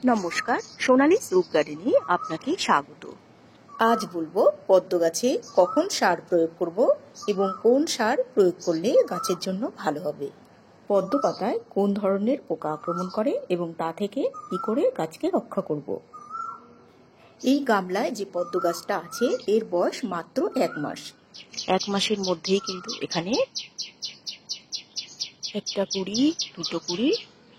নমস্কার, সোনালী সুপ গার্ডেনে আপনাকে স্বাগত। আজ বলবো পদ্ম গাছে কখন সার প্রয়োগ করব এবং কোন সার প্রয়োগ করলে গাছের জন্য ভালো হবে। পদ্ম পাতায় কোন ধরনের পোকা আক্রমণ করে এবং তা থেকে কী করে গাছকে রক্ষা করব। এই গামলায় যে পদ্ম গাছটা আছে এর বয়স মাত্র 1 মাস। 1 মাসের মধ্যেই কিন্তু এখানে একটা কুড়ি, দুটো কুড়ি,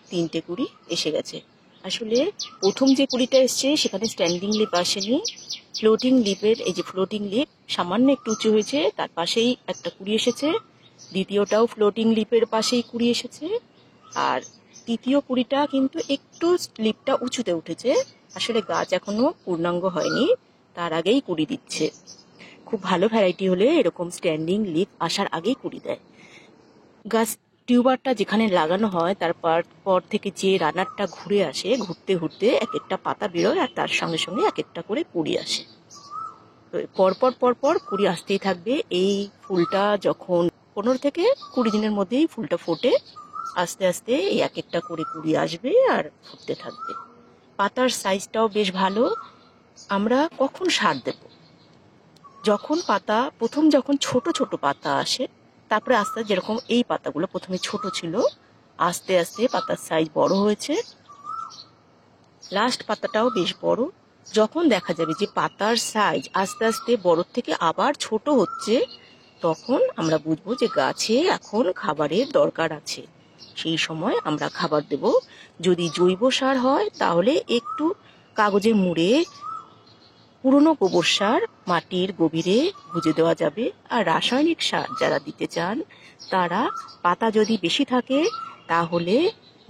তিনটে কুড়ি এসে গেছে। আসলে প্রথম যে কুড়িটা এসছে সেখানে স্ট্যান্ডিং লিপ আসেনি, ফ্লোটিং লিপের এই যে ফ্লোটিং লিপ সামান্য একটু উঁচু হয়েছে, তার পাশেই একটা কুড়ি এসেছে। দ্বিতীয়টাও ফ্লোটিং লিপের পাশেই কুড়ি এসেছে, আর তৃতীয় কুড়িটা কিন্তু একটু লিপটা উঁচুতে উঠেছে। আসলে গাছ এখনো পূর্ণাঙ্গ হয়নি, তার আগেই কুড়ি দিচ্ছে। খুব ভালো ভ্যারাইটি হলে এরকম স্ট্যান্ডিং লিপ আসার আগেই কুড়ি দেয়। গাছ টিউবারটা যেখানে লাগানো হয় তার পর থেকে যে রানারটা ঘুরে আসে, ঘুরতে ঘুরতে এক একটা পাতা বেরোয় আর তার সঙ্গে সঙ্গে এক একটা করে কুড়ি আসে। তো পরপর কুড়ি আসতেই থাকবে। এই ফুলটা যখন 15 থেকে 20 দিনের মধ্যেই ফুলটা ফোটে, আস্তে আস্তে এই এক একটা করে কুড়ি আসবে আর ফুটতে থাকবে। পাতার সাইজটাও বেশ ভালো। আমরা কখন সার দেব? যখন যখন ছোট ছোট পাতা আসে, তারপরে আস্তে আস্তে, যেরকম এই পাতাগুলো প্রথমে ছোট ছিল, আস্তে আস্তে পাতার সাইজ বড় হয়েছে, লাস্ট পাতাটাও বেশ বড়। যখন দেখা যাবে যে পাতার সাইজ আস্তে আস্তে বড় থেকে আবার ছোট হচ্ছে, তখন আমরা বুঝবো যে গাছে এখন খাবারের দরকার আছে। সেই সময় আমরা খাবার দেব। যদি জৈব সার হয় তাহলে একটু কাগজে মুড়ে পুরনো গোবর সার মাটির গভীরে গুঁজে দেওয়া যাবে। আর রাসায়নিক সার যারা দিতে চান তারা, পাতা যদি বেশি থাকে তাহলে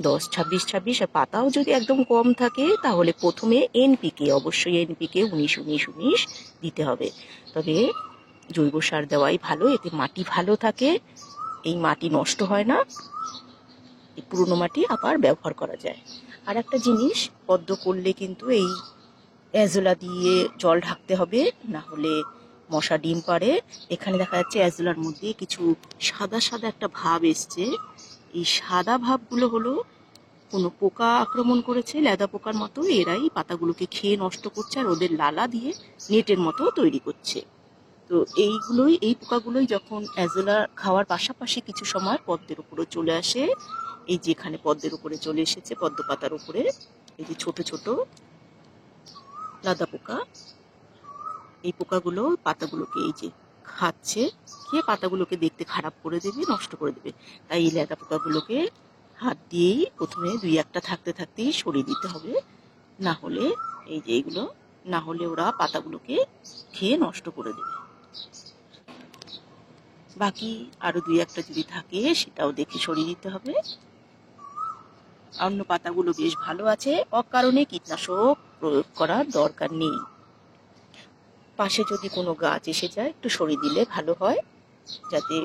10-26-26, আর পাতাও যদি একদম কম থাকে তাহলে প্রথমে এনপিকে, অবশ্যই এনপিকে 19-19-19 দিতে হবে। তবে জৈব সার দেওয়াই ভালো, এতে মাটি ভালো থাকে, এই মাটি নষ্ট হয় না, এই পুরনো মাটি আবার ব্যবহার করা যায়। আর একটা জিনিস, পদ্ম করলে কিন্তু এই অ্যাজোলা দিয়ে জল ঢাকতে হবে, না হলে মশা ডিম পাড়ে। এখানে দেখা যাচ্ছে অ্যাজোলার মধ্যে কিছু সাদা সাদা একটা ভাব এসছে। এই সাদা ভাবগুলো হলো কোনো পোকা আক্রমণ করেছে, লেদা পোকার মতো। এরাই পাতাগুলোকে খেয়ে নষ্ট করছে আর ওদের লালা দিয়ে নেটের মতো তৈরি করছে। তো এই পোকাগুলোই যখন অ্যাজোলা খাওয়ার পাশাপাশি কিছু সময় পদ্মের উপরে চলে আসে, এই যেখানে পদ্মের উপরে চলে এসেছে, পদ্ম পাতার উপরে এই যে ছোট ছোট লাদা পোকা, এই পোকাগুলো পাতাগুলোকে এই যে খাচ্ছে, খেয়ে পাতাগুলোকে দেখতে খারাপ করে দেবে, নষ্ট করে দেবে। তাই এই লাদা পোকাগুলোকে হাত দিয়েই প্রথমে 2-1টা থাকতে থাকতেই সরিয়ে দিতে হবে, না হলে এই যে এইগুলো, না হলে ওরা পাতাগুলোকে খেয়ে নষ্ট করে দেবে। বাকি আরো 2-1টা যদি থাকে সেটাও দেখে সরিয়ে দিতে হবে। অন্য পাতাগুলো বেশ ভালো আছে, অকারণে কীটনাশক প্রয়োগ করার দরকার নেই। পাশে যদি কোনো গাছ এসে যায় একটু সরিয়ে দিলে ভালো হয়, যাতে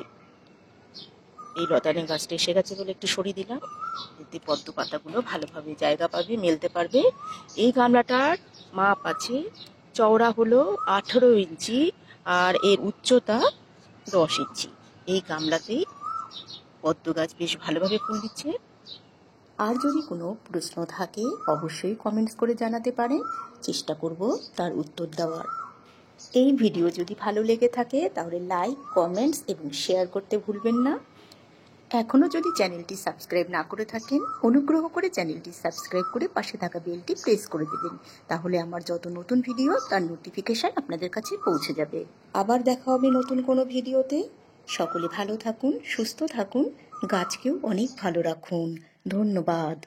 এই লতানে গাছটা এসে গেছে বলে একটু সরিয়ে দিলাম, এতে পদ্ম পাতাগুলো ভালোভাবে জায়গা পাবে, মেলতে পারবে। এই গামলাটার মাপ আছে, চওড়া হলো 18 ইঞ্চি আর এর উচ্চতা 10 ইঞ্চি। এই গামলাতেই পদ্ম গাছ বেশ ভালোভাবে ফুল দিচ্ছে। আর যদি কোনো প্রশ্ন থাকে অবশ্যই কমেন্টস করে জানাতে পারেন, চেষ্টা করব তার উত্তর দেওয়ার। এই ভিডিও যদি ভালো লেগে থাকে তাহলে লাইক, কমেন্টস এবং শেয়ার করতে ভুলবেন না। এখনও যদি চ্যানেলটি সাবস্ক্রাইব না করে থাকেন, অনুগ্রহ করে চ্যানেলটি সাবস্ক্রাইব করে পাশে থাকা বেলটি প্রেস করে দেবেন, তাহলে আমার যত নতুন ভিডিও তার নোটিফিকেশান আপনাদের কাছে পৌঁছে যাবে। আবার দেখা হবে নতুন কোনো ভিডিওতে। সকলে ভালো থাকুন, সুস্থ থাকুন, গাছকেও অনেক ভালো রাখুন। ধন্যবাদ।